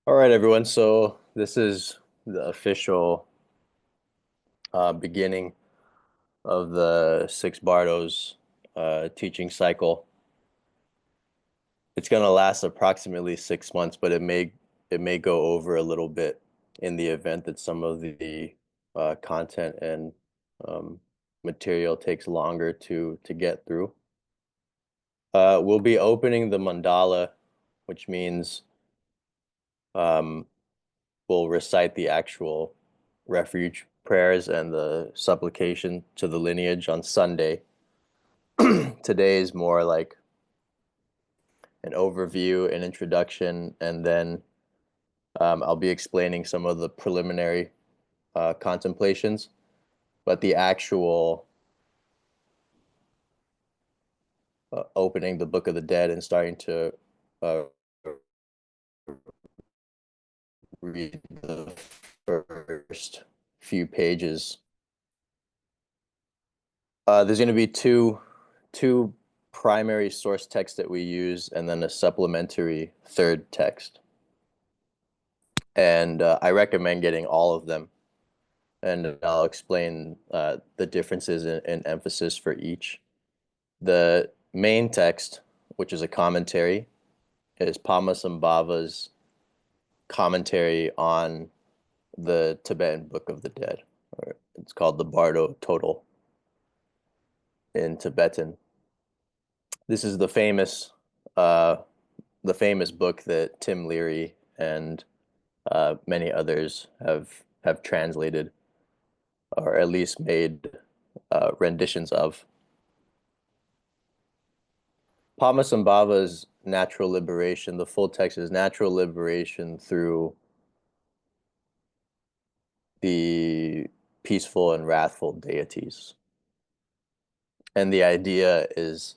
All right, everyone. So this is the official beginning of the Six Bardos teaching cycle. It's going to last approximately 6 months, but it may go over a little bit in the event that some of the content and um, material takes longer to get through. We'll be opening the mandala, which means um, we'll recite the actual refuge prayers and the supplication to the lineage on Sunday. Today is more like an overview, an introduction, and then I'll be explaining some of the preliminary contemplations. But the actual opening the Book of the Dead and starting to uh, read the first few pages. There's going to be two primary source texts that we use, and then a supplementary third text. And I recommend getting all of them, and I'll explain the differences in emphasis for each. The main text, which is a commentary, is Padmasambhava's commentary on the Tibetan Book of the Dead. Or it's called the Bardo Total in Tibetan. This is uh, the famous book that Tim Leary and many others have translated, or at least made renditions of. Padmasambhava's natural liberation, the full text is natural liberation through the peaceful and wrathful deities. And the idea is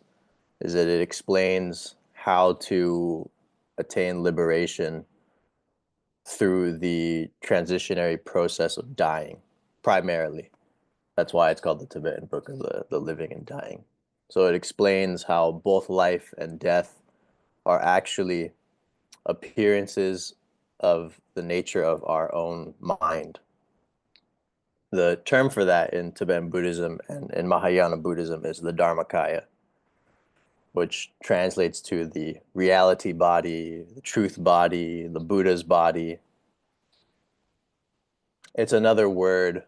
that it explains how to attain liberation through the transitionary process of dying, primarily. That's why it's called the Tibetan Book of the Living and Dying. So it explains how both life and death are actually appearances of the nature of our own mind. The term for that in Tibetan Buddhism and in Mahayana Buddhism is the Dharmakaya, which translates to the reality body, the truth body, the Buddha's body. It's another word.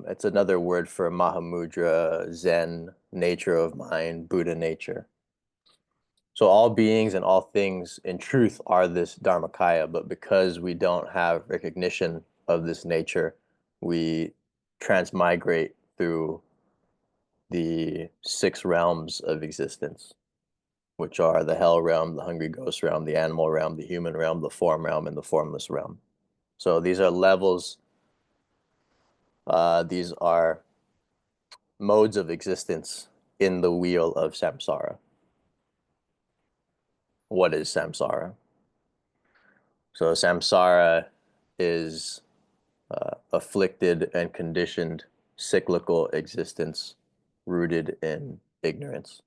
It's another word for Mahamudra, Zen, nature of mind, Buddha nature. So all beings and all things in truth are this Dharmakaya, but because we don't have recognition of this nature, we transmigrate through the six realms of existence, which are the hell realm, the hungry ghost realm, the animal realm, the human realm, the form realm, and the formless realm. So these are levels, these are modes of existence in the wheel of samsara. What is samsara? So samsara is afflicted and conditioned cyclical existence rooted in ignorance.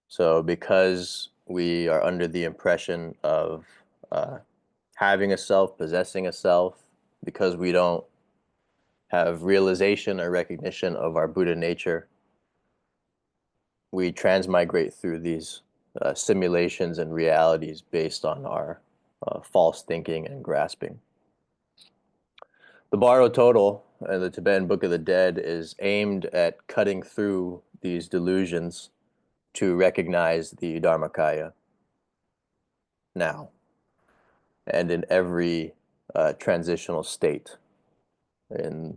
So because we are under the impression of having a self, possessing a self, because we don't have realization or recognition of our Buddha nature, we transmigrate through these simulations and realities based on our false thinking and grasping. The Bardo Total, the Tibetan Book of the Dead, is aimed at cutting through these delusions to recognize the Dharmakaya now and in every transitional state. And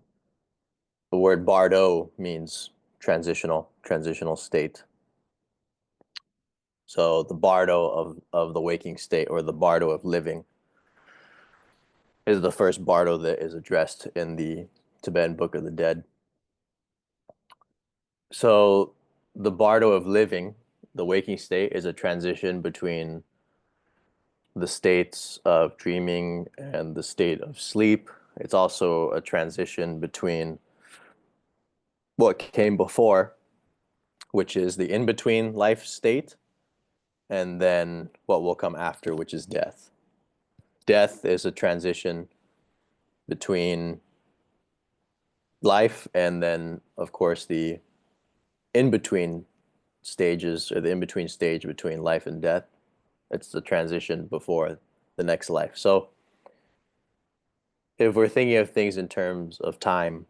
the word Bardo means transitional state. So the Bardo of the waking state, or the Bardo of living, is the first Bardo that is addressed in the Tibetan Book of the Dead. So the Bardo of living, the waking state, is a transition between the states of dreaming and the state of sleep. It's also a transition between what came before, which is the in-between life state, and then what will come after, which is death. Death is a transition between life and then, of course, the in-between stages, or the in-between stage between life and death. It's the transition before the next life. So if we're thinking of things in terms of time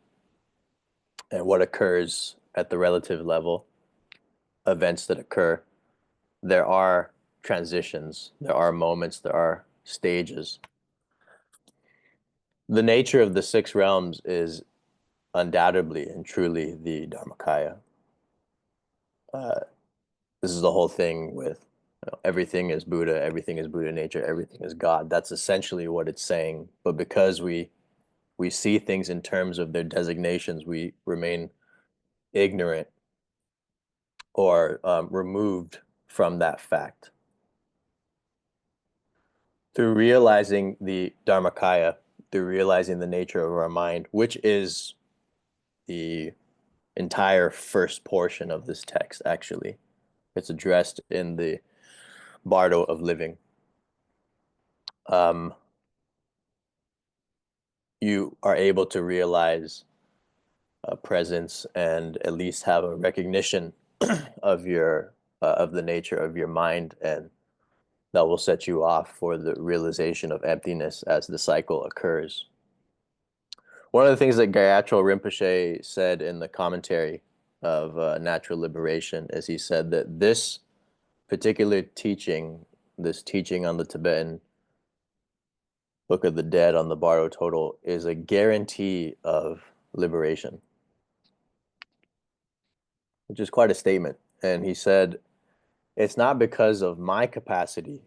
and what occurs at the relative level, events that occur, there are transitions, there are moments, there are stages. The nature of the six realms is undoubtedly and truly the Dharmakaya. Uh, this is the whole thing with, everything is Buddha, everything is Buddha nature, everything is God. That's essentially what it's saying. But because we see things in terms of their designations, we remain ignorant or removed from that fact. Through realizing the Dharmakaya, through realizing the nature of our mind, which is the entire first portion of this text, actually. It's addressed in the Bardo of Living. You are able to realize a presence and at least have a recognition of your of the nature of your mind, and that will set you off for the realization of emptiness as the cycle occurs. One of the things that Gayatro Rinpoche said in the commentary of Natural Liberation is he said that this particular teaching, this teaching on the Tibetan Book of the Dead on the Bardo Total, is a guarantee of liberation, which is quite a statement. And he said, it's not because of my capacity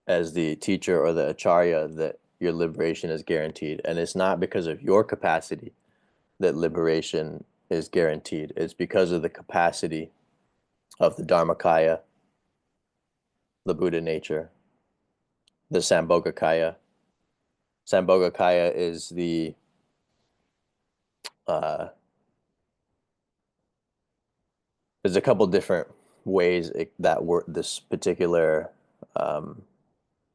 as the teacher or the acharya that your liberation is guaranteed. And it's not because of your capacity that liberation is guaranteed. It's because of the capacity of the Dharmakaya, the Buddha nature, the Sambhogakaya. Sambhogakaya is the there's a couple different ways this particular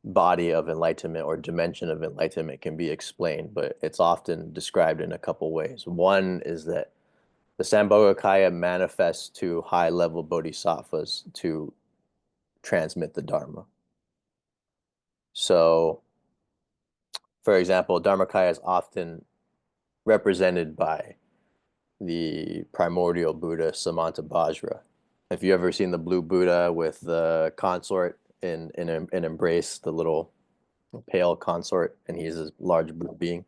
body of enlightenment or dimension of enlightenment can be explained, but it's often described in a couple ways. One is that the Sambhogakaya manifests to high-level bodhisattvas to transmit the Dharma. So, for example, Dharmakaya is often represented by the primordial Buddha Samantabhadra. Have you ever seen the blue Buddha with the consort in embrace, the little pale consort, and he's a large blue being?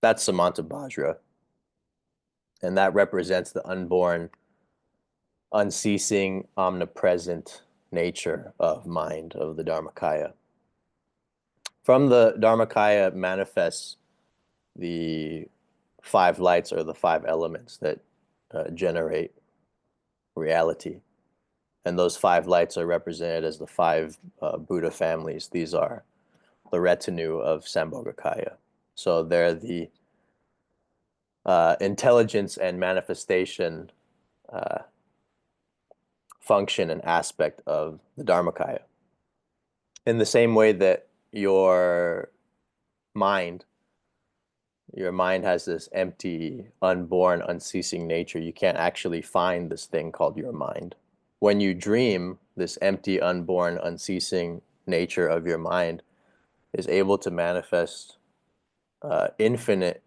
That's Samantabhadra. And that represents the unborn, unceasing, omnipresent nature of mind of the Dharmakaya. From the Dharmakaya manifests the five lights, or the five elements that generate reality. And those five lights are represented as the five Buddha families. These are the retinue of Sambhogakaya. So they're the intelligence and manifestation function and aspect of the Dharmakaya. In the same way that your mind has this empty, unborn, unceasing nature. You can't actually find this thing called your mind. When you dream, this empty, unborn, unceasing nature of your mind is able to manifest infinite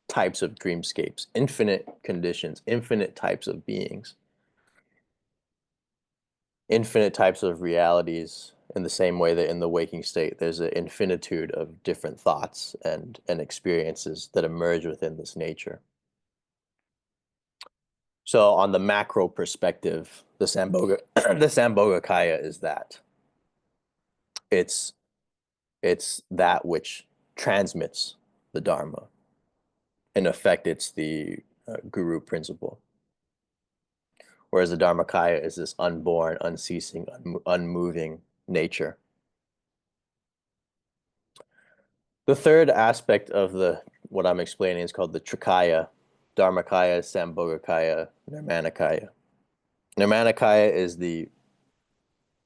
types of dreamscapes, infinite conditions, infinite types of beings, infinite types of realities, in the same way that in the waking state, there's an infinitude of different thoughts and experiences that emerge within this nature. So on the macro perspective, the Sambhogakaya is that. It's that which transmits the Dharma. In effect, it's the guru principle. Whereas the Dharmakaya is this unborn, unceasing, unmoving nature. The third aspect of what I'm explaining is called the Trikaya: Dharmakaya, Sambhogakaya, Nirmanakaya. Nirmanakaya is the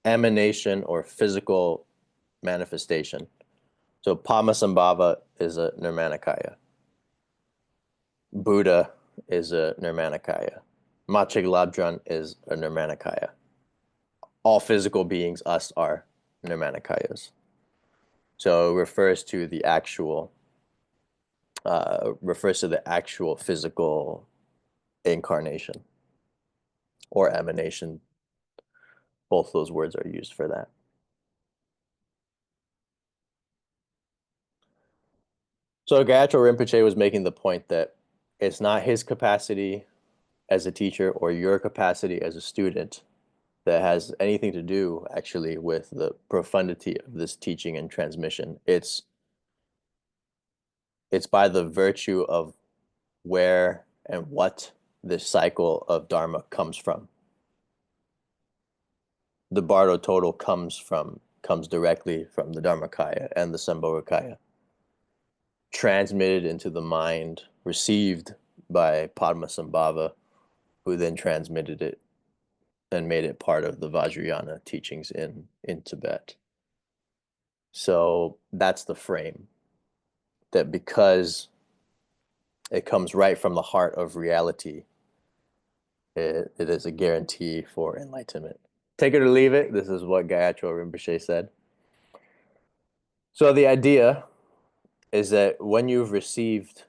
emanation or physical manifestation. So Padmasambhava is a Nirmanakaya. Buddha is a Nirmanakaya. Machiglabdran is a Nirmanakaya. All physical beings, us, are Nirmanakayas. So it refers to the actual physical incarnation or emanation. Both those words are used for that. So Gayatro Rinpoche was making the point that it's not his capacity as a teacher or your capacity as a student that has anything to do actually with the profundity of this teaching and transmission. It's by the virtue of where and what this cycle of dharma comes from. The Bardo total comes directly from the Dharmakaya and the Sambhogakaya, transmitted into the mind, received by Padmasambhava, who then transmitted it and made it part of the Vajrayana teachings in Tibet. So that's the frame, that because it comes right from the heart of reality, it is a guarantee for enlightenment. Take it or leave it. This is what Gayatro Rinpoche said. So the idea is that when you've received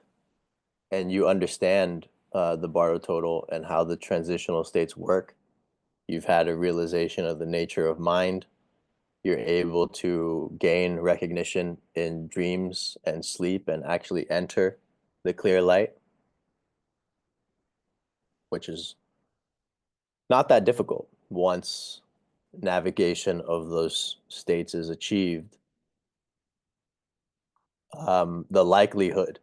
and you understand the Bardo total and how the transitional states work, you've had a realization of the nature of mind, you're able to gain recognition in dreams and sleep and actually enter the clear light, which is not that difficult once navigation of those states is achieved. The likelihood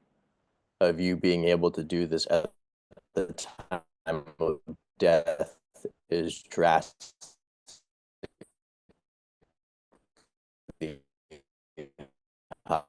of you being able to do this at the time of death is drastically higher.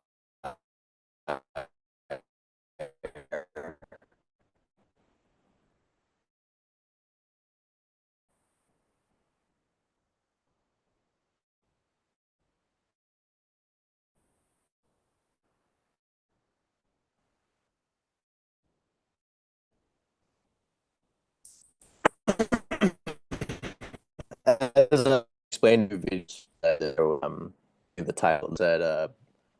As I explained in the title said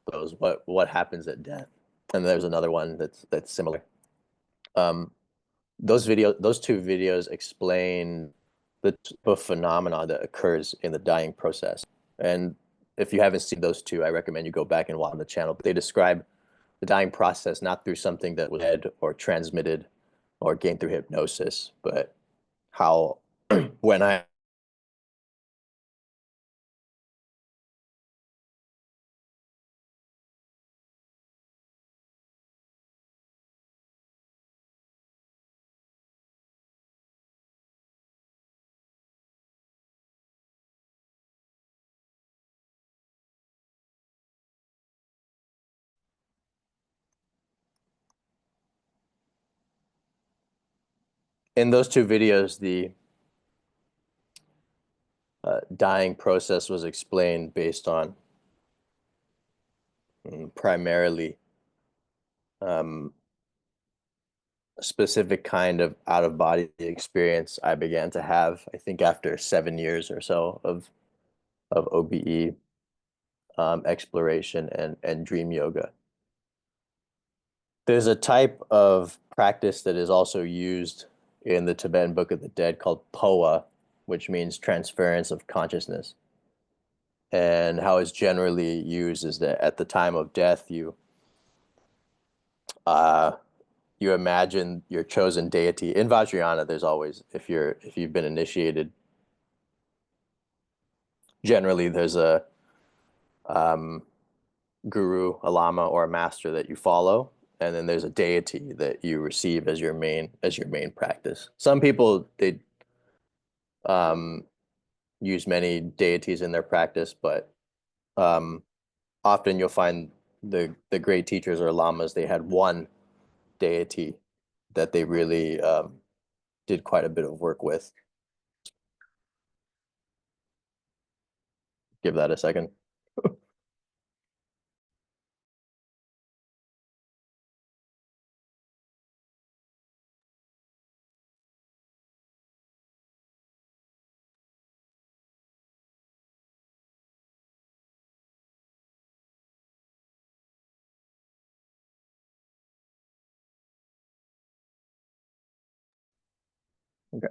was what happens at death, and there's another one that's similar. Um, those two videos explain the phenomena that occurs in the dying process. And if you haven't seen those two, I recommend you go back and watch on the channel. But they describe the dying process not through something that was read or transmitted or gained through hypnosis, but how when I in those two videos, the dying process was explained based on primarily a specific kind of out-of-body experience I began to have, I think after 7 years or so of OBE exploration and dream yoga. There's a type of practice that is also used in the Tibetan Book of the Dead called POA, which means transference of consciousness. And how it's generally used is that at the time of death, you imagine your chosen deity. In Vajrayana, there's always, if you've been initiated, generally there's a guru, a lama, or a master that you follow, and then there's a deity that you receive as your main practice. Some people they use many deities in their practice, but often you'll find the great teachers or lamas, they had one deity that they really did quite a bit of work with. Give that a second. Okay.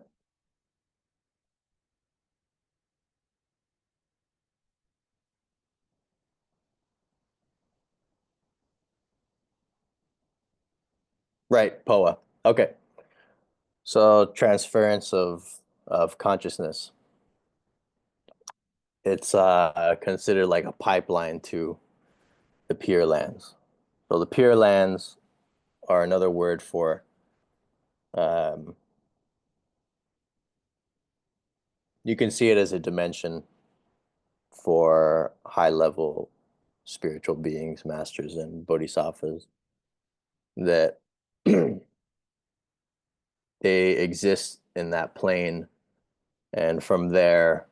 Right, POA. Okay. So transference of consciousness. It's considered like a pipeline to the Pure Lands. So the Pure Lands are another word for um, you can see it as a dimension for high level spiritual beings, masters, and bodhisattvas that they exist in that plane, and from there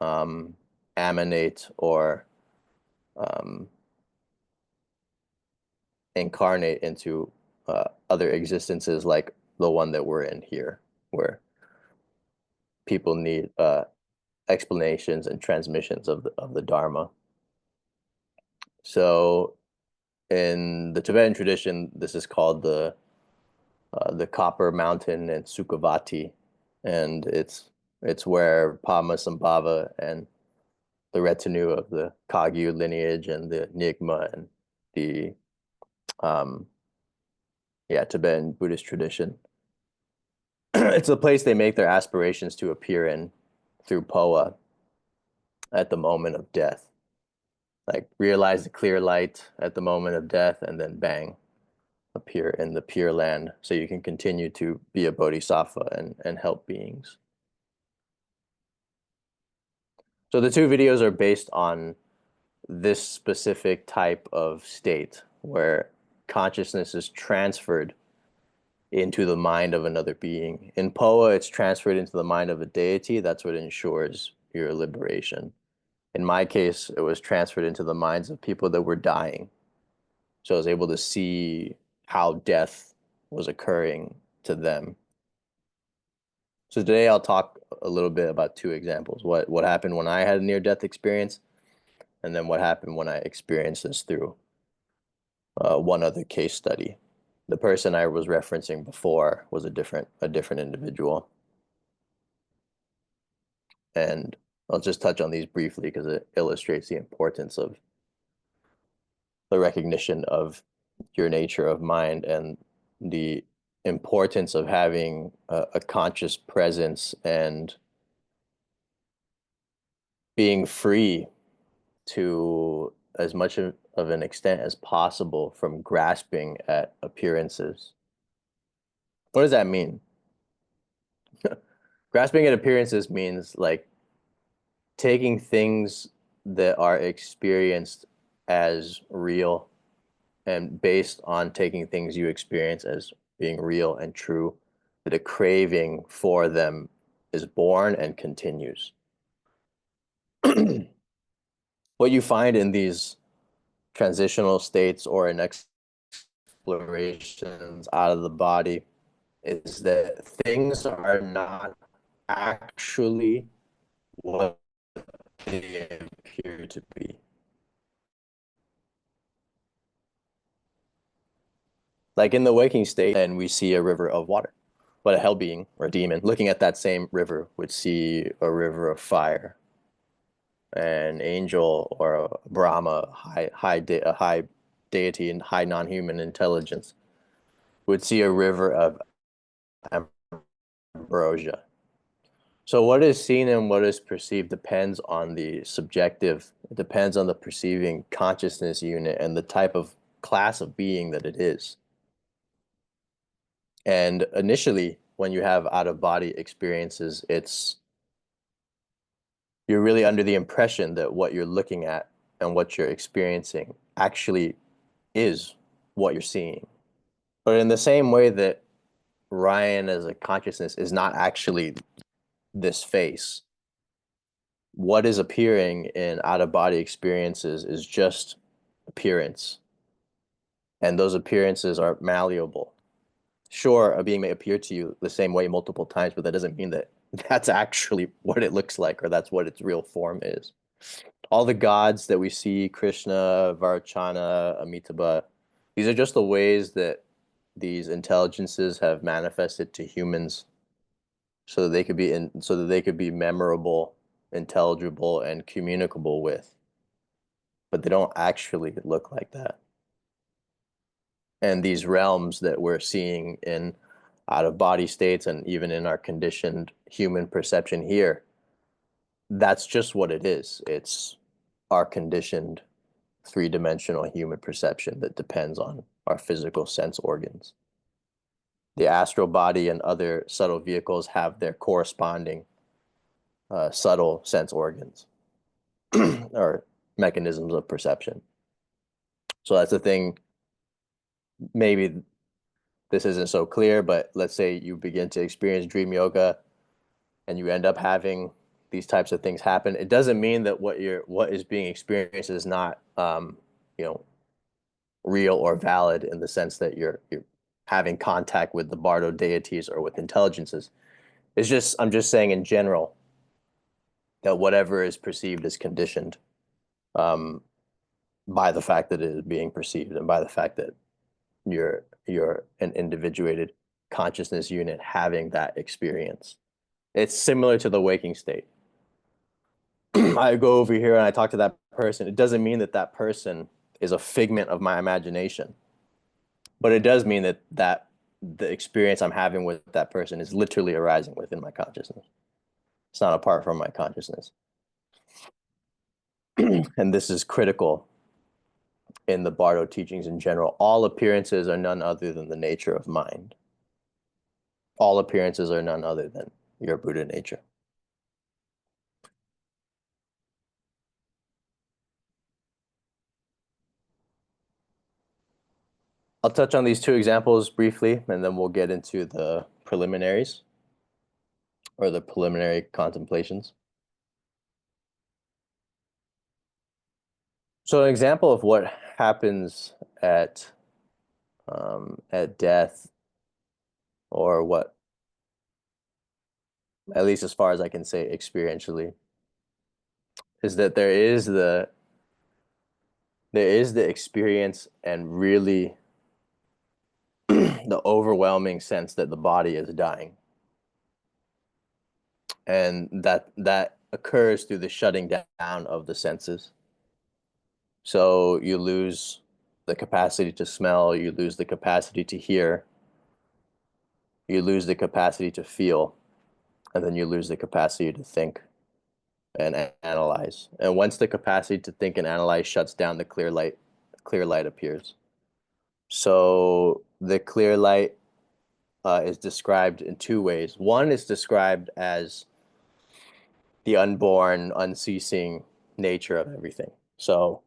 um, emanate or um, incarnate into other existences like the one that we're in here, where people need explanations and transmissions of the Dharma. So in the Tibetan tradition, this is called the Copper Mountain and Sukhavati, and it's where Padmasambhava and the retinue of the Kagyu lineage and the Nyingma and the um, yeah, Tibetan Buddhist tradition. It's a place they make their aspirations to appear in through POA at the moment of death. Like realize the clear light at the moment of death, and then bang, appear in the Pure Land, so you can continue to be a bodhisattva and help beings. So the two videos are based on this specific type of state where consciousness is transferred into the mind of another being. In POA, it's transferred into the mind of a deity. That's what ensures your liberation. In my case, it was transferred into the minds of people that were dying. So I was able to see how death was occurring to them. So today I'll talk a little bit about two examples. What happened when I had a near-death experience, and then what happened when I experienced this through one other case study. The person I was referencing before was a different individual. And I'll just touch on these briefly because it illustrates the importance of the recognition of your nature of mind and the importance of having a conscious presence and being free to as much of an extent as possible from grasping at appearances. What does that mean? Grasping at appearances means like taking things that are experienced as real and based on taking things you experience as being real and true, that a craving for them is born and continues. What you find in these transitional states or in explorations out of the body is that things are not actually what they appear to be. Like in the waking state, and we see a river of water, but a hell being or a demon looking at that same river would see a river of fire. An angel or a Brahma, a high deity and high non-human intelligence would see a river of ambrosia. So what is seen and what is perceived depends on the subjective, it depends on the perceiving consciousness unit and the type of class of being that it is. And initially, when you have out of body experiences, you're really under the impression that what you're looking at and what you're experiencing actually is what you're seeing. But in the same way that Ryan as a consciousness is not actually this face, what is appearing in out of body experiences is just appearance. And those appearances are malleable. Sure, a being may appear to you the same way multiple times, but that doesn't mean that that's actually what it looks like or that's what its real form is. All the gods that we see, Krishna, Varachana, Amitabha, these are just the ways that these intelligences have manifested to humans so that they could be so that they could be memorable, intelligible, and communicable with, but they don't actually look like that. And these realms that we're seeing in out of body states and even in our conditioned human perception here, that's just what it is. It's our conditioned three-dimensional human perception that depends on our physical sense organs. The astral body and other subtle vehicles have their corresponding subtle sense organs or mechanisms of perception. So that's the thing. Maybe this isn't so clear, but let's say you begin to experience dream yoga and you end up having these types of things happen. It doesn't mean that what is being experienced is not you know, real or valid in the sense that you're having contact with the Bardo deities or with intelligences. It's just I'm just saying in general that whatever is perceived is conditioned um, by the fact that it is being perceived and by the fact that you're an individuated consciousness unit having that experience. It's similar to the waking state. I go over here and I talk to that person. It doesn't mean that that person is a figment of my imagination, but it does mean that the experience I'm having with that person is literally arising within my consciousness. It's not apart from my consciousness. And this is critical in the Bardo teachings in general. All appearances are none other than the nature of mind. All appearances are none other than your Buddha nature. I'll touch on these two examples briefly, and then we'll get into the preliminaries or the preliminary contemplations. So an example of what happens at death, or what, at least as far as I can say experientially, is that there is the experience and really the overwhelming sense that the body is dying, and that occurs through the shutting down of the senses. So you lose the capacity to smell, you lose the capacity to hear, you lose the capacity to feel, and then you lose the capacity to think and analyze. And once the capacity to think and analyze shuts down, the clear light appears. So the clear light is described in two ways. One is described as the unborn, unceasing nature of everything. So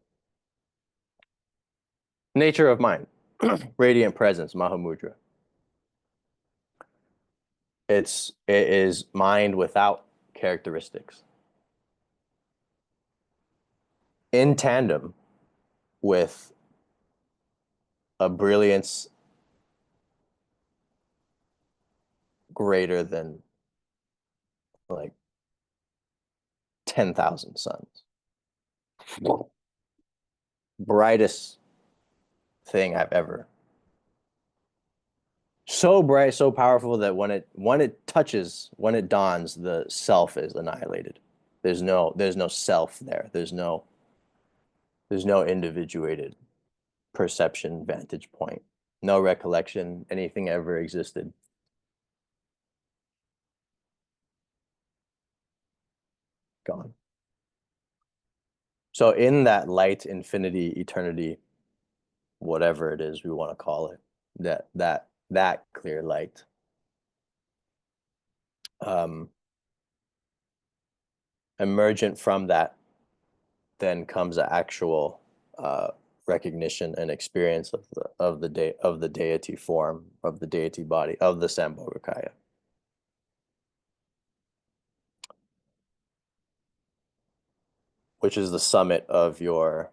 nature of mind, radiant presence, Mahamudra. It is mind without characteristics, in tandem with a brilliance greater than like 10,000 suns. Brightest thing I've ever. So bright, so powerful that when it touches, when it dawns, the self is annihilated. There's no self there. There's no individuated perception vantage point. No recollection, anything ever existed. Gone. So in that light, infinity, eternity, whatever it is we want to call it, that clear light, um, emergent from that, then comes an actual recognition and experience of the deity form, of the deity body, of the Sambhogakaya. Which is the summit of mm,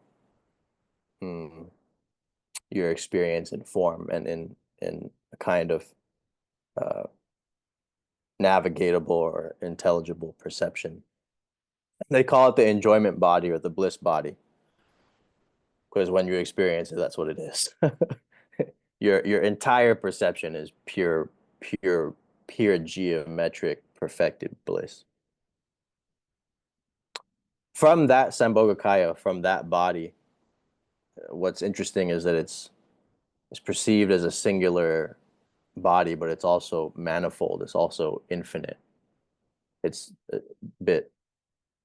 your experience in form and in a kind of uh, navigatable or intelligible perception. They call it the enjoyment body or the bliss body, because when you experience it, that's what it is. Your entire perception is pure geometric perfected bliss. From that Sambhogakaya, from that body, what's interesting is that it's perceived as a singular body, but it's also manifold. It's also infinite. It's a bit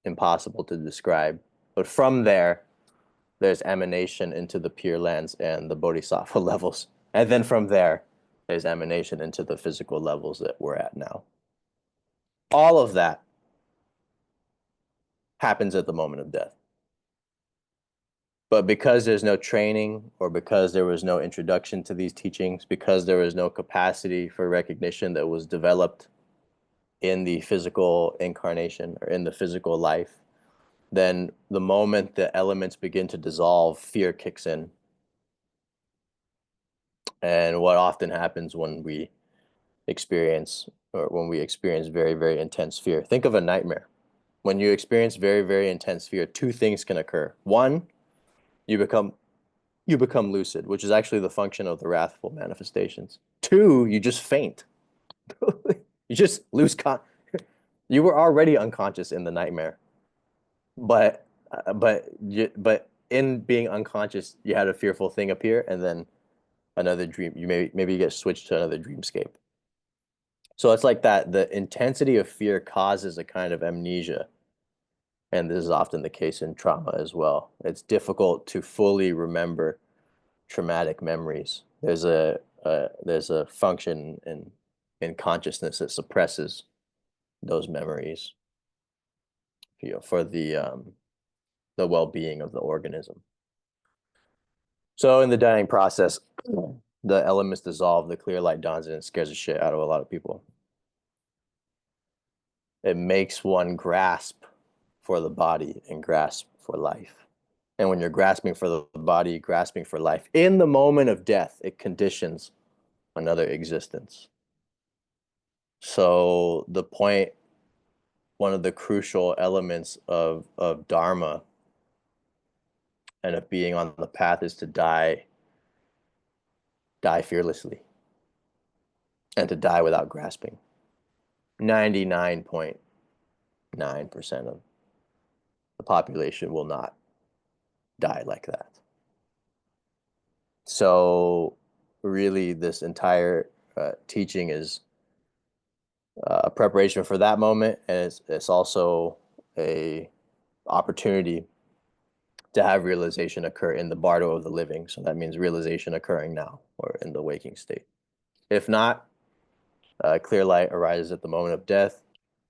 impossible to describe. But from there, there's emanation into the Pure Lands and the Bodhisattva levels. And then from there, there's emanation into the physical levels that we're at now. All of that happens at the moment of death. But because there's no training, or because there was no introduction to these teachings, because there was no capacity for recognition that was developed in the physical incarnation or in the physical life, then the moment the elements begin to dissolve, fear kicks in. And what often happens when we experience very, very intense fear. Think of a nightmare. When you experience very, very intense fear, two things can occur. One, you become lucid, which is actually the function of the wrathful manifestations. Two, you just faint. You just lose you were already unconscious in the nightmare, but in being unconscious, you had a fearful thing appear, and then another dream. You maybe you get switched to another dreamscape. So it's like that. The intensity of fear causes a kind of amnesia, and this is often the case in trauma as well. It's difficult to fully remember traumatic memories. There's a function in consciousness that suppresses those memories, for the well-being of the organism. So in the dying process, the elements dissolve, the clear light dawns, and it scares the shit out of a lot of people. It makes one grasp for the body and grasp for life. And when you're grasping for the body, grasping for life, in the moment of death, it conditions another existence. So the point, one of the crucial elements of dharma and of being on the path, is to die fearlessly and to die without grasping. 99.9% of the population will not die like that. So really, this entire teaching is a preparation for that moment, and it's also a opportunity to have realization occur in the bardo of the living. So that means realization occurring now, or in the waking state. If not, clear light arises at the moment of death.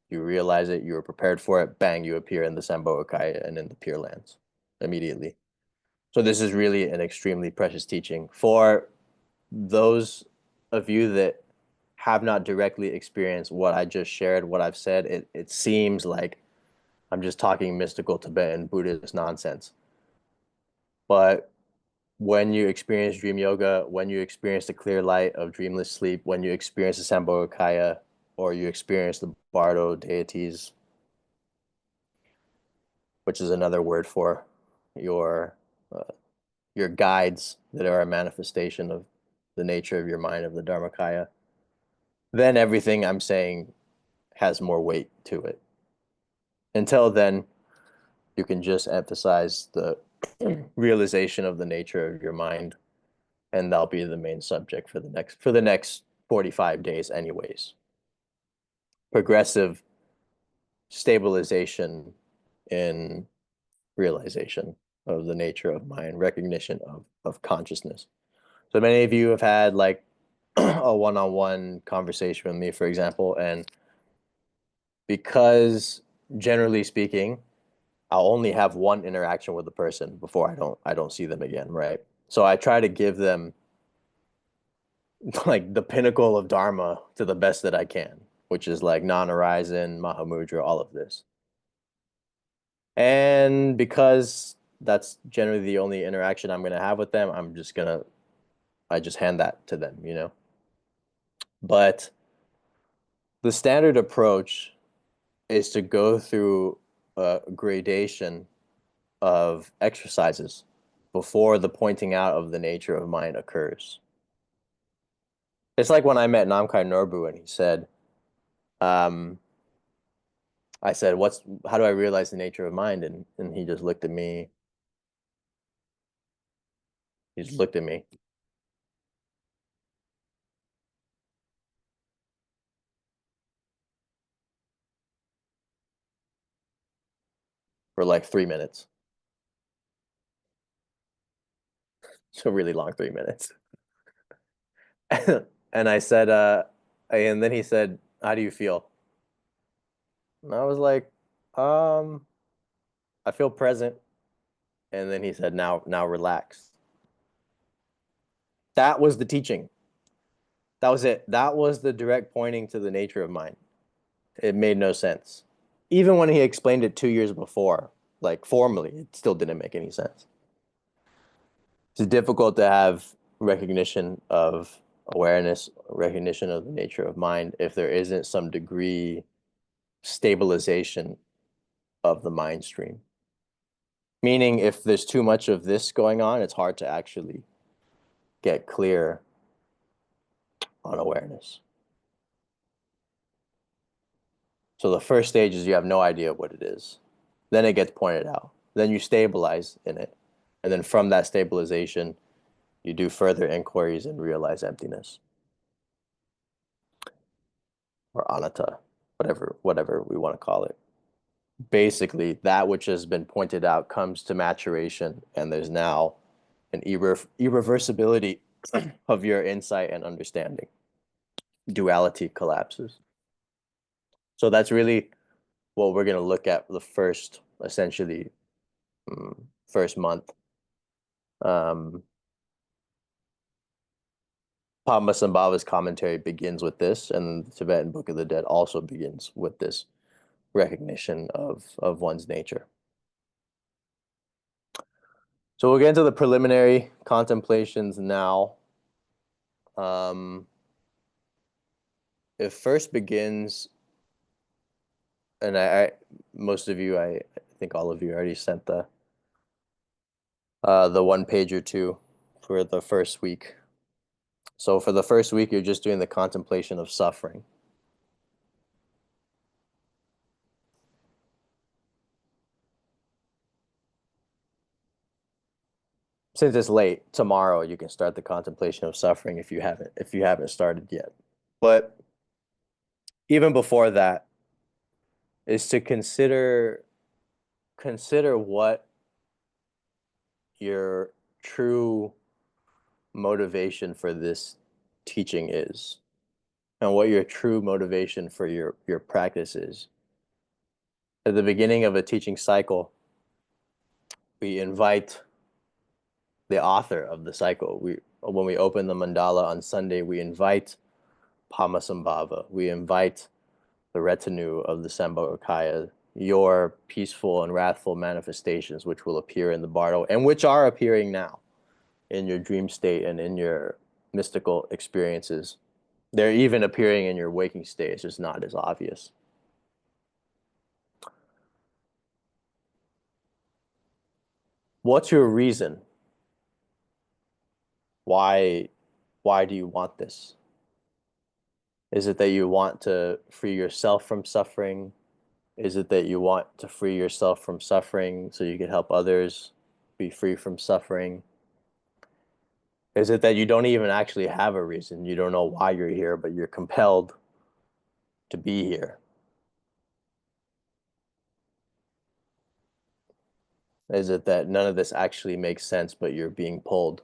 You realize it, you were prepared for it, bang, you appear in the Sambhogakaya and in the Pure Lands immediately. So this is really an extremely precious teaching. For those of you that have not directly experienced what I just shared, what I've said, it seems like I'm just talking mystical Tibetan Buddhist nonsense. But when you experience dream yoga, when you experience the clear light of dreamless sleep, when you experience the Sambhogakaya, or you experience the Bardo deities, which is another word for your guides that are a manifestation of the nature of your mind, of the Dharmakaya, then everything I'm saying has more weight to it. Until then, you can just emphasize the realization of the nature of your mind, and that'll be the main subject for the next 45 days anyways. Progressive stabilization in realization of the nature of mind, recognition of consciousness. So many of you have had like a one-on-one conversation with me, for example, and because generally speaking, I'll only have one interaction with the person before I don't see them again, right? So I try to give them like the pinnacle of dharma to the best that I can, which is like non-arising, Mahamudra, all of this. And because that's generally the only interaction I'm going to have with them, I just hand that to them, you know? But the standard approach is to go through a gradation of exercises before the pointing out of the nature of mind occurs. It's like when I met Namkhai Norbu and he said, I said, how do I realize the nature of mind? And he just looked at me. He just looked at me for like 3 minutes. It's a really long 3 minutes. And I said, and then he said, how do you feel? And I was like, um, I feel present. And then he said, now relax. That was the teaching. That was it. That was the direct pointing to the nature of mind. It made no sense. Even when he explained it 2 years before, like formally, it still didn't make any sense. It's difficult to have recognition of awareness, recognition of the nature of mind, if there isn't some degree stabilization of the mind stream. Meaning, if there's too much of this going on, it's hard to actually get clear on awareness. So the first stage is you have no idea what it is. Then it gets pointed out. Then you stabilize in it. And then from that stabilization, you do further inquiries and realize emptiness or anatta, whatever we want to call it. Basically, that which has been pointed out comes to maturation, and there's now an irreversibility of your insight and understanding. Duality collapses. So that's really what we're going to look at the first, essentially, first month. Um, Padmasambhava's commentary begins with this, and the Tibetan Book of the Dead also begins with this recognition of one's nature. So we'll get into the preliminary contemplations now. It first begins, and most of you, I think all of you already sent the 1 page or two for the first week. So for the first week, you're just doing the contemplation of suffering. Since it's late, tomorrow you can start the contemplation of suffering if you haven't started yet. But even before that is to consider what your true motivation for this teaching is, and what your true motivation for your practice is. At the beginning of a teaching cycle, we invite the author of the cycle. When we open the mandala on Sunday, we invite Padmasambhava. We invite the retinue of the Sambhogakaya, your peaceful and wrathful manifestations, which will appear in the Bardo, and which are appearing now in your dream state and in your mystical experiences. They're even appearing in your waking state. It's just not as obvious. What's your reason? Why why do you want this? Is it that you want to free yourself from suffering? Is it that you want to free yourself from suffering so you can help others be free from suffering? Is it that you don't even actually have a reason? You don't know why you're here, but you're compelled to be here? Is it that none of this actually makes sense, but you're being pulled,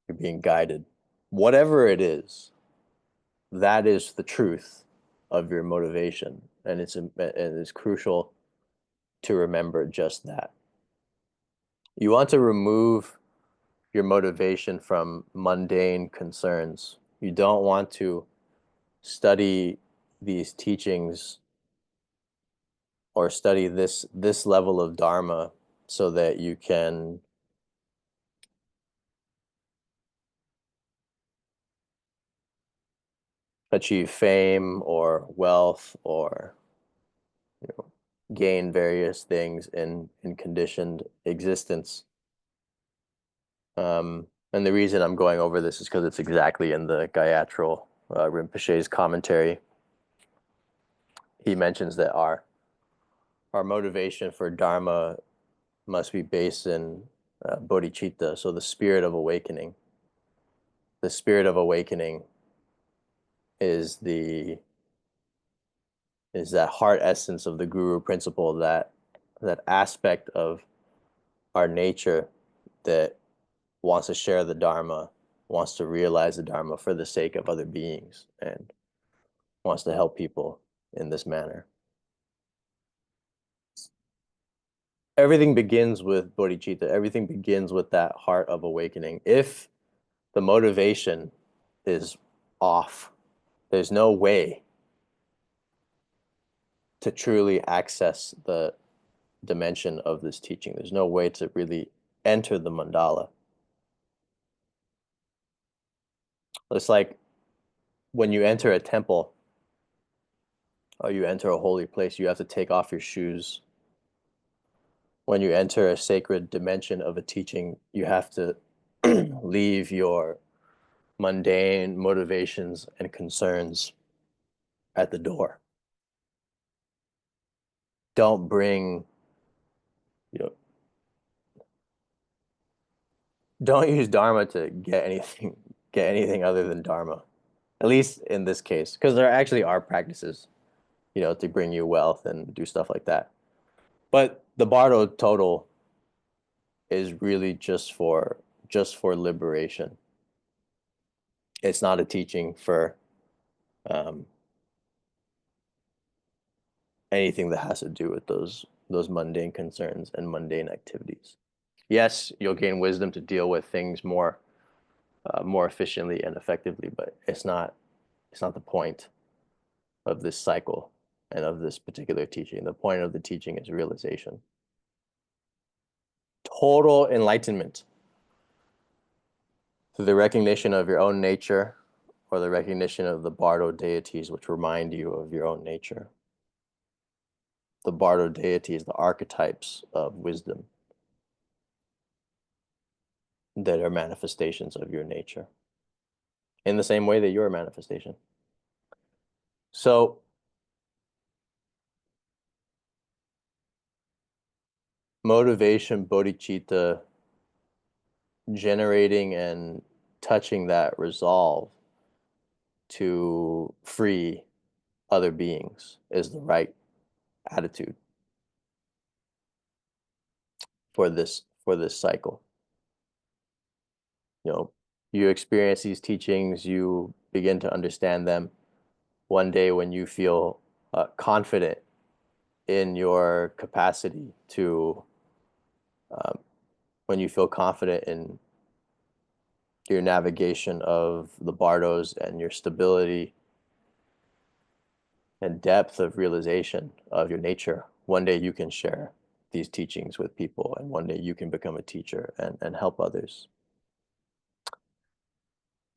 you're being guided? Whatever it is, that is the truth of your motivation, and it's crucial to remember just that. You want to remove your motivation from mundane concerns. You don't want to study these teachings or study this level of dharma so that you can achieve fame or wealth or, you know, gain various things in conditioned existence. And the reason I'm going over this is because it's exactly in the Gayatri Rinpoche's commentary. He mentions that our our motivation for dharma must be based in bodhicitta, so the spirit of awakening. The spirit of awakening is the is that heart essence of the guru principle, that aspect of our nature that wants to share the dharma, wants to realize the dharma for the sake of other beings, and wants to help people in this manner. Everything begins with bodhicitta. Everything begins with that heart of awakening. If the motivation is off, there's no way to truly access the dimension of this teaching. There's no way to really enter the mandala. It's like when you enter a temple or you enter a holy place, you have to take off your shoes. When you enter a sacred dimension of a teaching, you have to leave your mundane motivations and concerns at the door. Don't bring, you know, don't use dharma to get anything other than dharma. At least in this case, because there actually are practices, to bring you wealth and do stuff like that. But the Bardo total is really just for liberation. It's not a teaching for um, anything that has to do with those mundane concerns and mundane activities. Yes, you'll gain wisdom to deal with things more efficiently and effectively, but it's not the point of this cycle and of this particular teaching. The point of the teaching is realization. Total enlightenment through the recognition of your own nature or the recognition of the Bardo deities, which remind you of your own nature. The Bardo deities, the archetypes of wisdom that are manifestations of your nature in the same way that you're a manifestation. So motivation, bodhicitta, generating and touching that resolve to free other beings is the right attitude for this cycle. You experience these teachings, you begin to understand them. One day when you feel confident in your capacity to, when you feel confident in your navigation of the Bardos and your stability and depth of realization of your nature, one day you can share these teachings with people, and one day you can become a teacher and help others.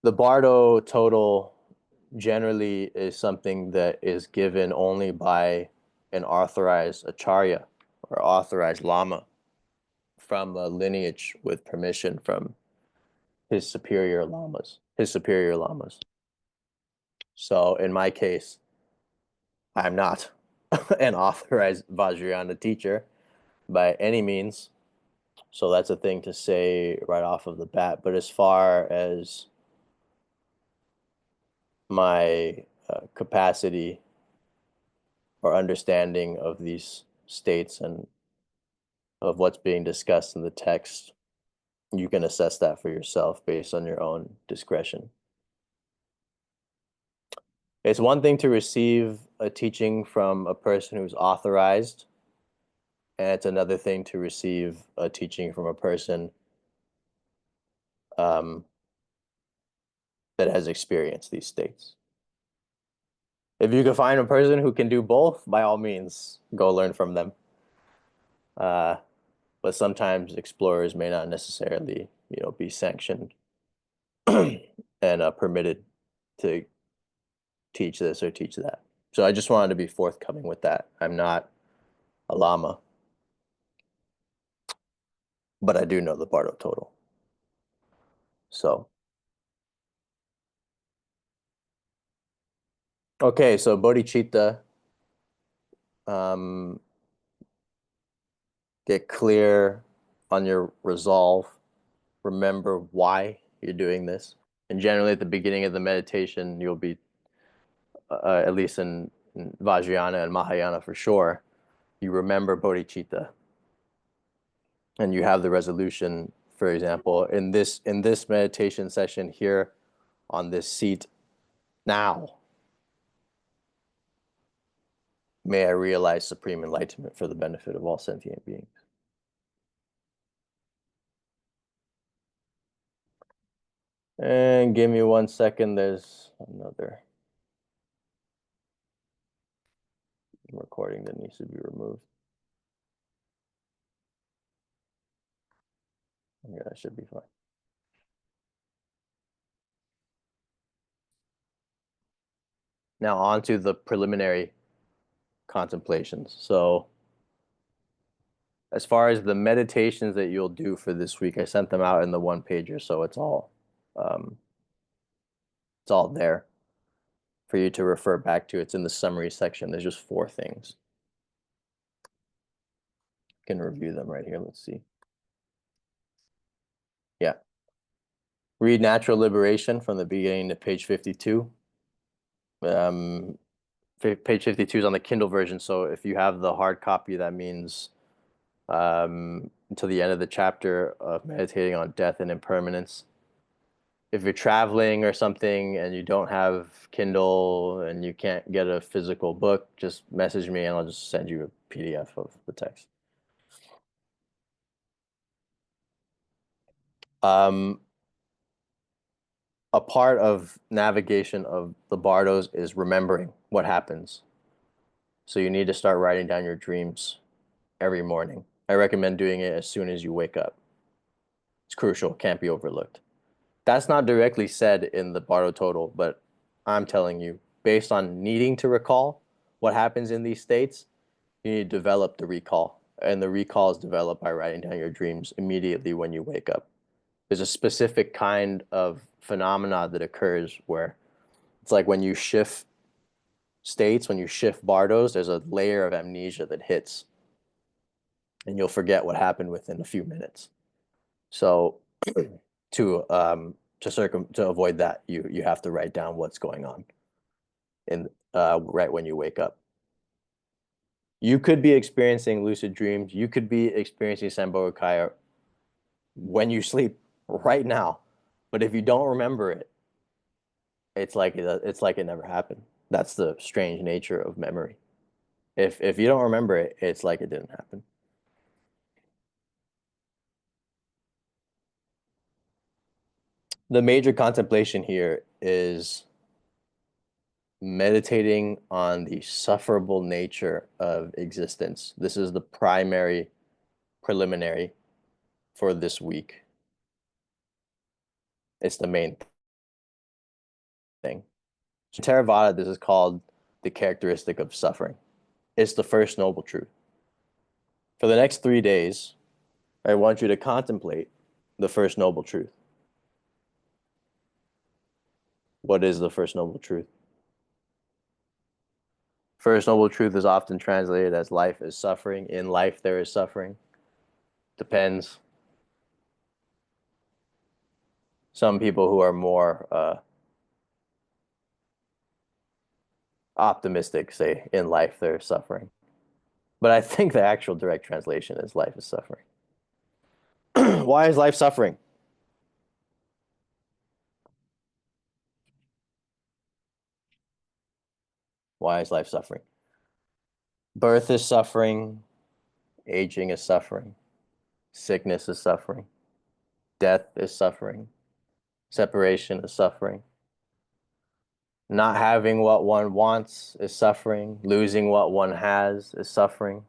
The Bardo total generally is something that is given only by an authorized acharya or authorized lama from a lineage with permission from his superior lamas. So in my case, I'm not an authorized Vajrayana teacher by any means. So that's a thing to say right off of the bat. But as far as my capacity or understanding of these states and of what's being discussed in the text, you can assess that for yourself based on your own discretion. It's one thing to receive a teaching from a person who's authorized, and it's another thing to receive a teaching from a person um, that has experienced these states. If you can find a person who can do both, by all means, go learn from them. But sometimes explorers may not necessarily, be sanctioned and permitted to teach this or teach that. So I just wanted to be forthcoming with that. I'm not a lama, but I do know the Bardo total. So, okay, so Bodhicitta, get clear on your resolve, remember why you're doing this. And generally at the beginning of the meditation, you'll be, at least in Vajrayana and Mahayana for sure, you remember Bodhicitta and you have the resolution. For example, in this meditation session here on this seat now, may I realize supreme enlightenment for the benefit of all sentient beings. And give me 1 second, there's another recording that needs to be removed. Yeah, that should be fine. Now on to the preliminary contemplations. So as far as the meditations that you'll do for this week, I sent them out in the one pager, so um, it's all there for you to refer back to. It's in the summary section. There's just 4 things. You can review them right here. Let's see. Yeah. Read Natural Liberation from the beginning to page 52. Page 52 is on the Kindle version, so if you have the hard copy, that means until the end of the chapter of meditating on death and impermanence. If you're traveling or something and you don't have Kindle and you can't get a physical book, just message me and I'll just send you a PDF of the text. A part of navigation of the Bardos is remembering what happens. So you need to start writing down your dreams every morning. I recommend doing it as soon as you wake up. It's crucial, can't be overlooked. That's not directly said in the Bardo Total, but I'm telling you, based on needing to recall what happens in these states, you need to develop the recall. And the recall is developed by writing down your dreams immediately when you wake up. There's a specific kind of phenomena that occurs where it's like when you shift states, when you shift Bardos, there's a layer of amnesia that hits and you'll forget what happened within a few minutes. So to avoid that, you have to write down what's going on in right when you wake up. You could be experiencing lucid dreams. You could be experiencing Sambhogakaya when you sleep right now. But if you don't remember it, it's like it never happened. That's the strange nature of memory. If you don't remember it, it's like it didn't happen. The major contemplation here is meditating on the sufferable nature of existence. This is the primary preliminary for this week. It's the main thing. In Theravada, this is called the characteristic of suffering. It's the first noble truth. For the next 3 days, I want you to contemplate the first noble truth. What is the first noble truth? First noble truth is often translated as life is suffering. In life, there is suffering. Depends. Some people who are more optimistic say in life there is suffering. But I think the actual direct translation is life is suffering. Why is life suffering? Why is life suffering? Birth is suffering. Aging is suffering. Sickness is suffering. Death is suffering. Separation is suffering. Not having what one wants is suffering. Losing what one has is suffering.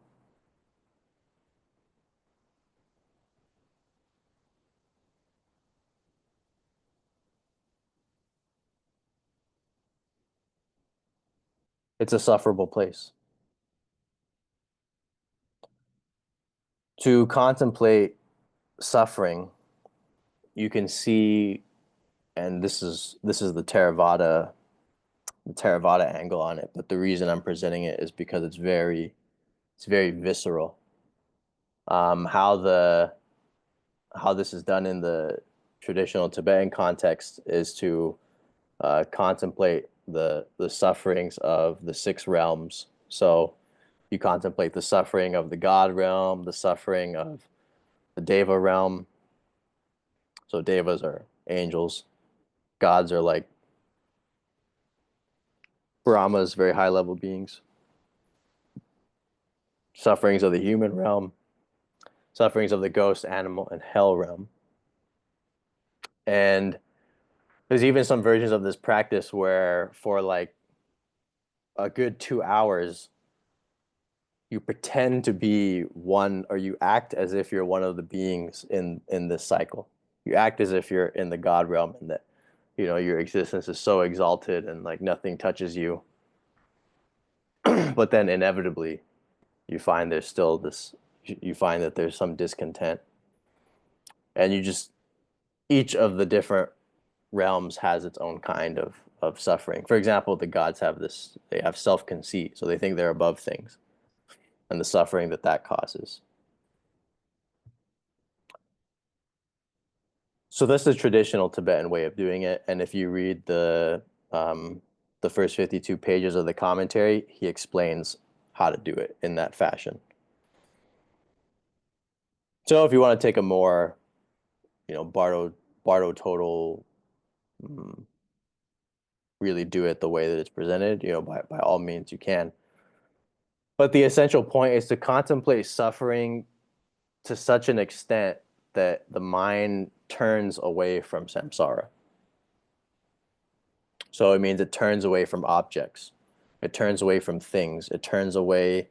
It's a sufferable place. To contemplate suffering, you can see, and this is the Theravada angle on it, but the reason I'm presenting it is because it's very visceral. How this is done in the traditional Tibetan context is to contemplate the sufferings of the six realms. So you contemplate the suffering of the God realm, the suffering of the Deva realm. So Devas are angels. Gods are like Brahmas, very high level beings. Sufferings of the human realm, sufferings of the ghost, animal, and hell realm. And there's even some versions of this practice where for like a good 2 hours, you pretend to be one, or you act as if you're one of the beings in this cycle. You act as if you're in the God realm, and that your existence is so exalted and like nothing touches you. But then inevitably you find there's still this, you find that there's some discontent, and you just, each of the different realms has its own kind of suffering. For example, the gods have this, they have self-conceit, so they think they're above things, and the suffering that that causes. So that's the traditional Tibetan way of doing it. And if you read the first 52 pages of the commentary, he explains how to do it in that fashion. So if you want to take a more, Bardo total, mm, really do it the way that it's presented, by all means you can. But the essential point is to contemplate suffering to such an extent that the mind turns away from samsara. So it means it turns away from objects. It turns away from things. It turns away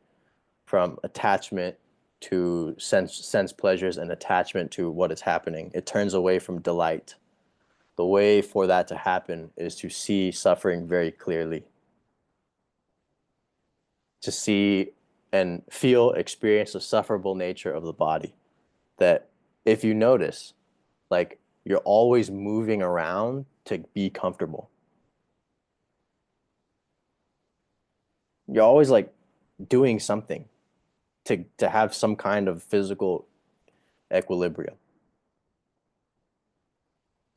from attachment to sense pleasures and attachment to what is happening. It turns away from delight. The way for that to happen is to see suffering very clearly. To see and feel, experience the sufferable nature of the body. That if you notice, like you're always moving around to be comfortable. You're always like doing something to have some kind of physical equilibrium.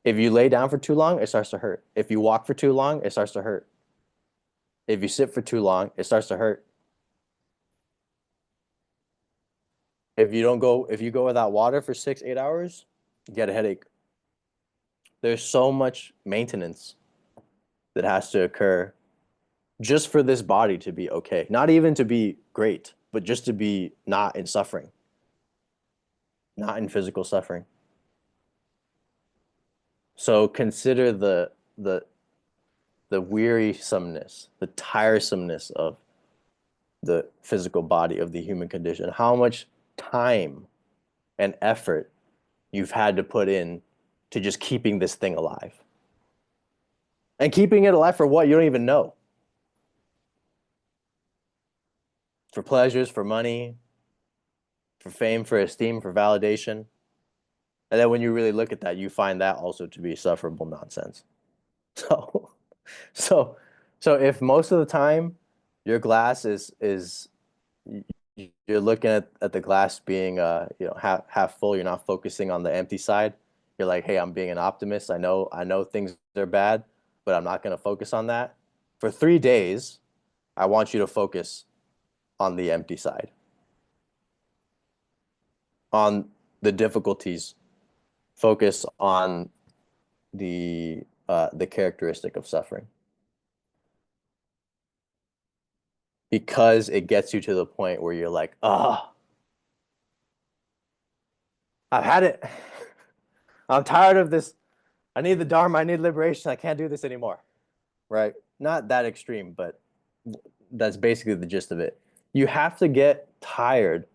If you lay down for too long, it starts to hurt. If you walk for too long, it starts to hurt. If you sit for too long, it starts to hurt. If you go without water for 6, 8 hours, you get a headache. There's so much maintenance that has to occur just for this body to be okay. Not even to be great, but just to be not in suffering, not in physical suffering. So consider the wearisomeness, the tiresomeness of the physical body, of the human condition, how much time and effort you've had to put in to just keeping this thing alive. And keeping it alive for what? You don't even know. For pleasures, for money, for fame, for esteem, for validation. And then when you really look at that, you find that also to be sufferable nonsense. So, so, so if most of the time your glass is you're looking at the glass being half full, you're not focusing on the empty side. You're like, hey, I'm being an optimist. I know things are bad, but I'm not going to focus on that. For 3 days, I want you to focus on the empty side, on the difficulties. Focus on the characteristic of suffering, because it gets you to the point where you're like, oh, I've had it. I'm tired of this. I need the dharma. I need liberation. I can't do this anymore. Right? Not that extreme, but that's basically the gist of it. You have to get tired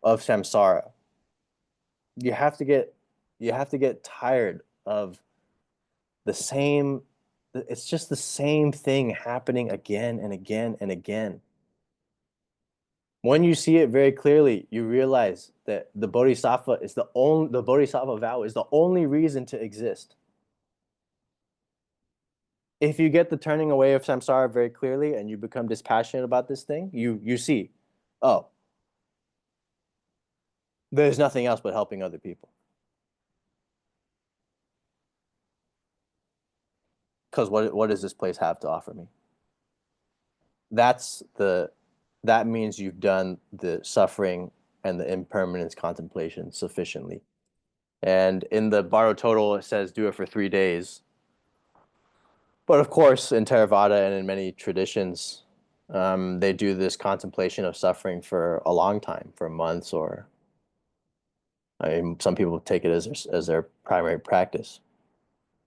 of samsara. You have to get tired of the same, it's just the same thing happening again and again and again. When you see it very clearly, you realize that the bodhisattva vow is the only reason to exist. If you get the turning away of samsara very clearly and you become dispassionate about this thing, you see, oh, There's nothing else but helping other people. Because what does this place have to offer me? That's the that means you've done the suffering and the impermanence contemplation sufficiently. And in the Bardo Total, it says do it for 3 days. But of course, in Theravada and in many traditions, they do this contemplation of suffering for a long time, for months, or I mean, some people take it as their primary practice.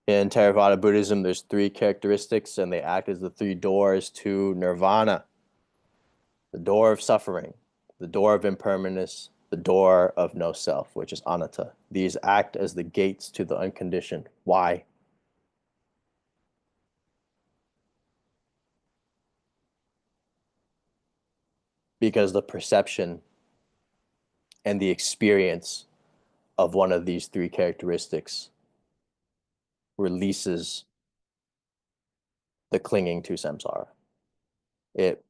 In Theravada Buddhism, there's three characteristics, and they act as the three doors to nirvana: the door of suffering, the door of impermanence, the door of no self, which is anatta. These act as the gates to the unconditioned. Why? Because the perception and the experience of one of these three characteristics releases the clinging to samsara. It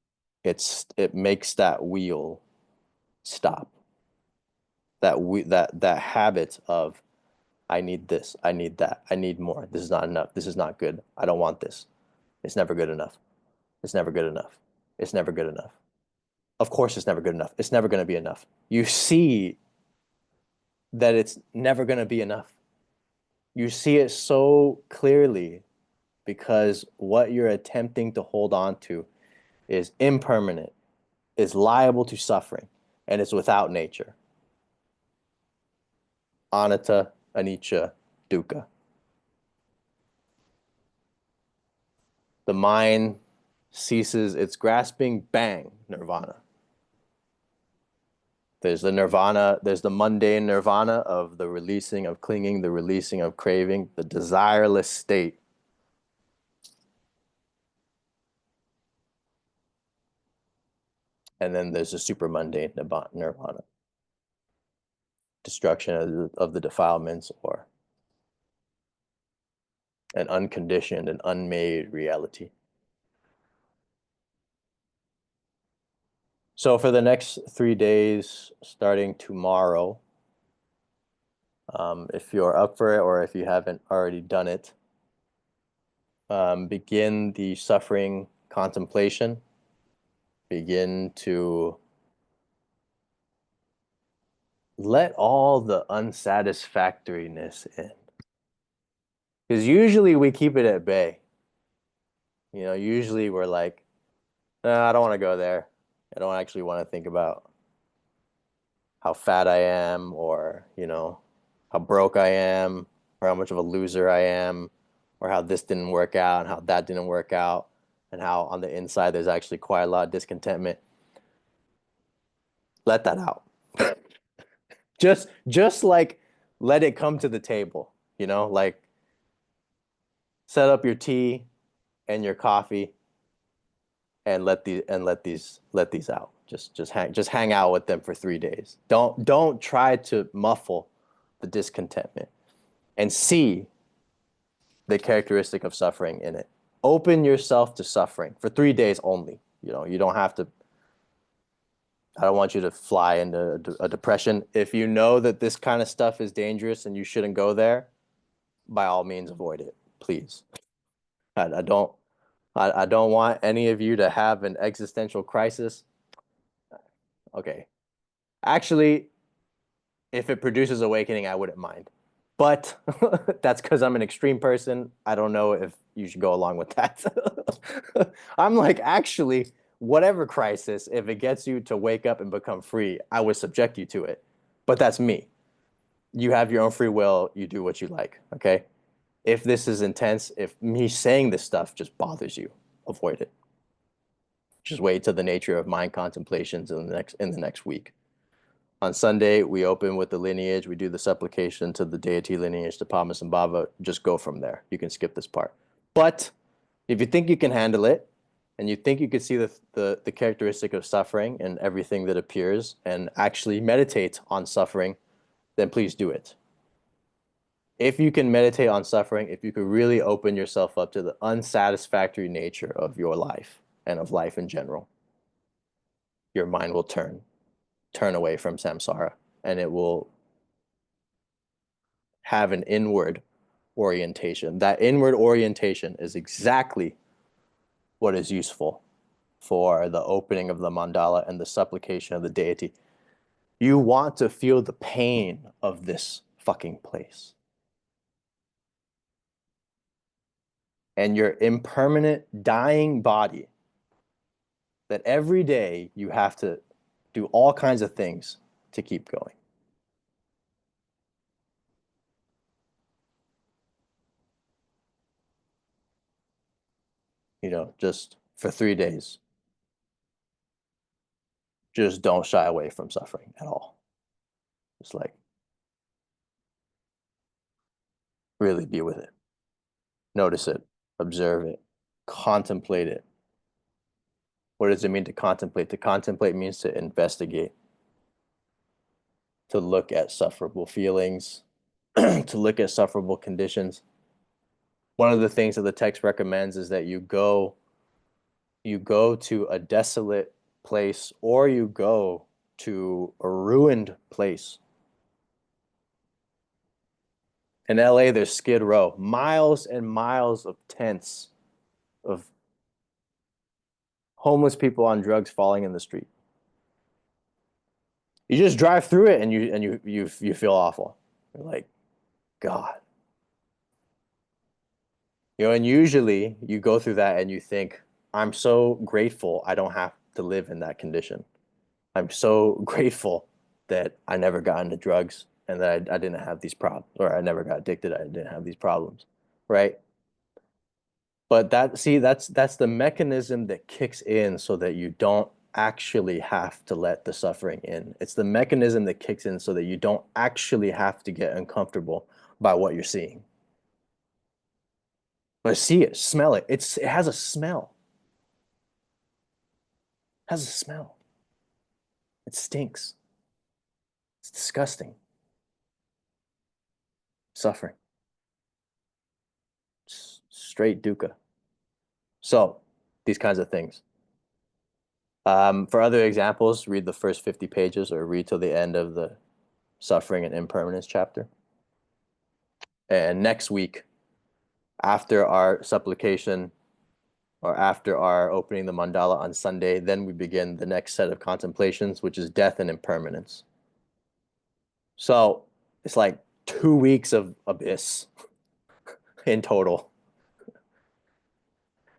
it makes that wheel stop. That habit of I need this, I need that, I need more. This is not enough. This is not good. I don't want this. It's never good enough. It's never good enough. It's never good enough. Of course it's never good enough. It's never going to be enough. You see that it's never going to be enough. You see it so clearly because what you're attempting to hold on to is impermanent, is liable to suffering, and is without nature. Anatta, anicca, dukkha. The mind ceases its grasping, bang, nirvana. There's the nirvana, there's the mundane nirvana of the releasing of clinging, the releasing of craving, the desireless state. And then there's the super mundane nirvana, destruction of the defilements, or an unconditioned and unmade reality. So for the next 3 days, starting tomorrow, if you're up for it or if you haven't already done it, begin the suffering contemplation. Begin to let all the unsatisfactoriness in. Because usually we keep it at bay. You know, usually we're like, no, I don't want to go there. I don't actually want to think about how fat I am, or, you know, how broke I am, or how much of a loser I am, or how this didn't work out and how that didn't work out, and how on the inside there's actually quite a lot of discontentment. Let that out. Just like let it come to the table, you know, like set up your tea and your coffee and let these out. Just hang out with them for 3 days. Don't try to muffle the discontentment, and see the characteristic of suffering in it. Open yourself to suffering for 3 days only. You know, you don't have to. I don't want you to fly into a depression. If you know that this kind of stuff is dangerous and you shouldn't go there, by all means avoid it, please. I don't I don't want any of you to have an existential crisis. Okay. Actually, if it produces awakening, I wouldn't mind. But that's because I'm an extreme person. I don't know if you should go along with that. I'm like, actually, whatever crisis, if it gets you to wake up and become free, I would subject you to it. But that's me. You have your own free will. You do what you like. Okay. If this is intense, if me saying this stuff just bothers you, avoid it. Just wait till the nature of mind contemplations in the next week. On Sunday, we open with the lineage. We do the supplication to the deity lineage, to Padmasambhava. Just go from there. You can skip this part. But if you think you can handle it, and you think you could see the characteristic of suffering and everything that appears, and actually meditate on suffering, then please do it. If you can meditate on suffering, if you could really open yourself up to the unsatisfactory nature of your life and of life in general, your mind will turn away from samsara. and it will have an inward orientation. That inward orientation is exactly what is useful for the opening of the mandala and the supplication of the deity. You want to feel the pain of this fucking place. And your impermanent dying body, that every day you have to do all kinds of things to keep going. You know, just for 3 days, just don't shy away from suffering at all. Just like really be with it. Notice it, observe it, contemplate it. What does it mean to contemplate? To contemplate means to investigate, to look at sufferable feelings, to look at sufferable conditions. One of the things that the text recommends is that you go to a desolate place, or you go to a ruined place. In LA, there's Skid Row, miles and miles of tents of homeless people on drugs falling in the street. You just drive through it and you feel awful. You're like, God. You know, and usually you go through that and you think, I'm so grateful I don't have to live in that condition. I'm so grateful that I never got into drugs and that I didn't have these problems, or I never got addicted, I didn't have these problems, right? But that's the mechanism that kicks in so that you don't actually have to let the suffering in. It's the mechanism that kicks in so that you don't actually have to get uncomfortable by what you're seeing. But see it, smell it. It has a smell. It has a smell. It stinks. It's disgusting. Suffering. Straight dukkha. So, these kinds of things. For other examples, read the first 50 pages or read till the end of the Suffering and Impermanence chapter. And next week, after our supplication or after our opening the mandala on Sunday, then we begin the next set of contemplations, which is death and impermanence. So it's like 2 weeks of abyss in total.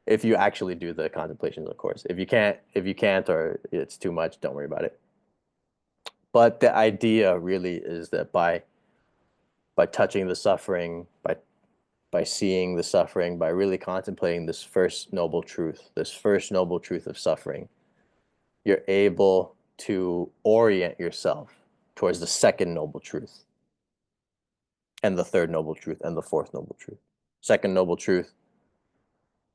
If you actually do the contemplations, of course. If you can't or it's too much, don't worry about it. But the idea really is that by touching the suffering, by seeing the suffering, by really contemplating this first noble truth of suffering, you're able to orient yourself towards the second noble truth, and the third noble truth, and the fourth noble truth. Second noble truth,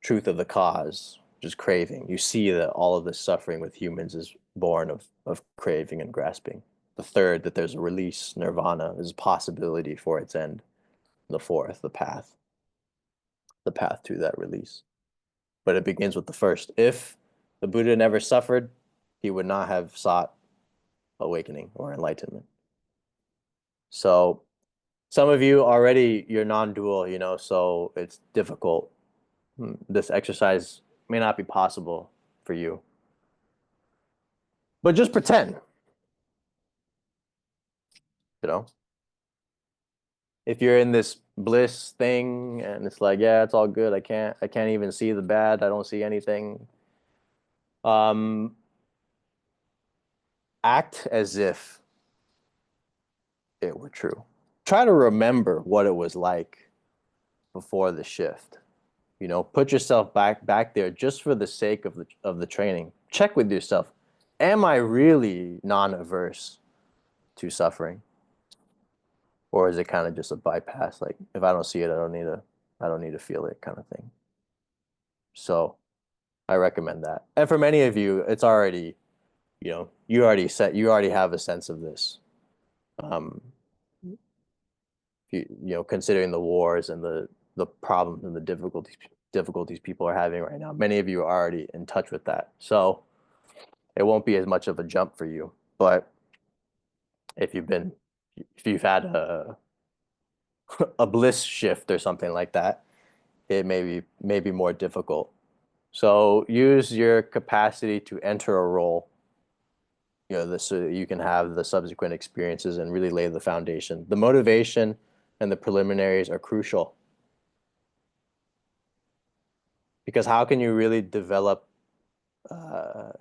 truth of the cause, which is craving. You see that all of this suffering with humans is born of craving and grasping. The third, that there's a release, nirvana, is a possibility for its end. The fourth, the path to that release. But it begins with the first. If the Buddha never suffered, he would not have sought awakening or enlightenment. So some of you already, you're non-dual, you know, so it's difficult. This exercise may not be possible for you. But just pretend, you know. If you're in this bliss thing and it's like, yeah, it's all good. I can't even see the bad. I don't see anything. Act as if it were true. Try to remember what it was like before the shift. You know, put yourself back there just for the sake of the training. Check with yourself. Am I really non-averse to suffering? Or is it kind of just a bypass? Like, if I don't see it, I don't need to feel it kind of thing. So I recommend that. And for many of you, it's already, you know, you already have a sense of this. You know, considering the wars and the problems and the difficulties people are having right now, many of you are already in touch with that. So it won't be as much of a jump for you. But If you've had a bliss shift or something like that, it may be more difficult. So use your capacity to enter a role, this so that you can have the subsequent experiences and really lay the foundation. The motivation and the preliminaries are crucial because how can you really develop uh,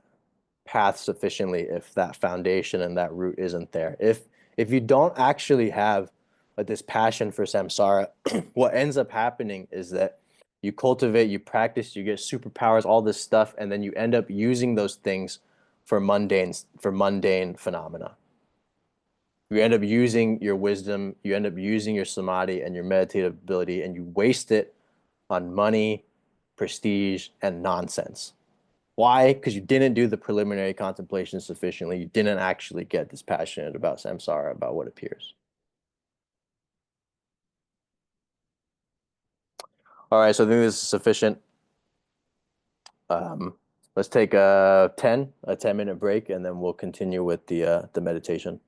path sufficiently if that foundation and that root isn't there? If you don't actually have this passion for samsara, what ends up happening is that you cultivate, you practice, you get superpowers, all this stuff, and then you end up using those things for mundane phenomena. You end up using your wisdom, you end up using your samadhi and your meditative ability, and you waste it on money, prestige, and nonsense. Why? Because you didn't do the preliminary contemplation sufficiently. You didn't actually get dispassionate about samsara, about what appears. All right, so I think this is sufficient. Um, let's take a 10-minute break, and then we'll continue with the meditation.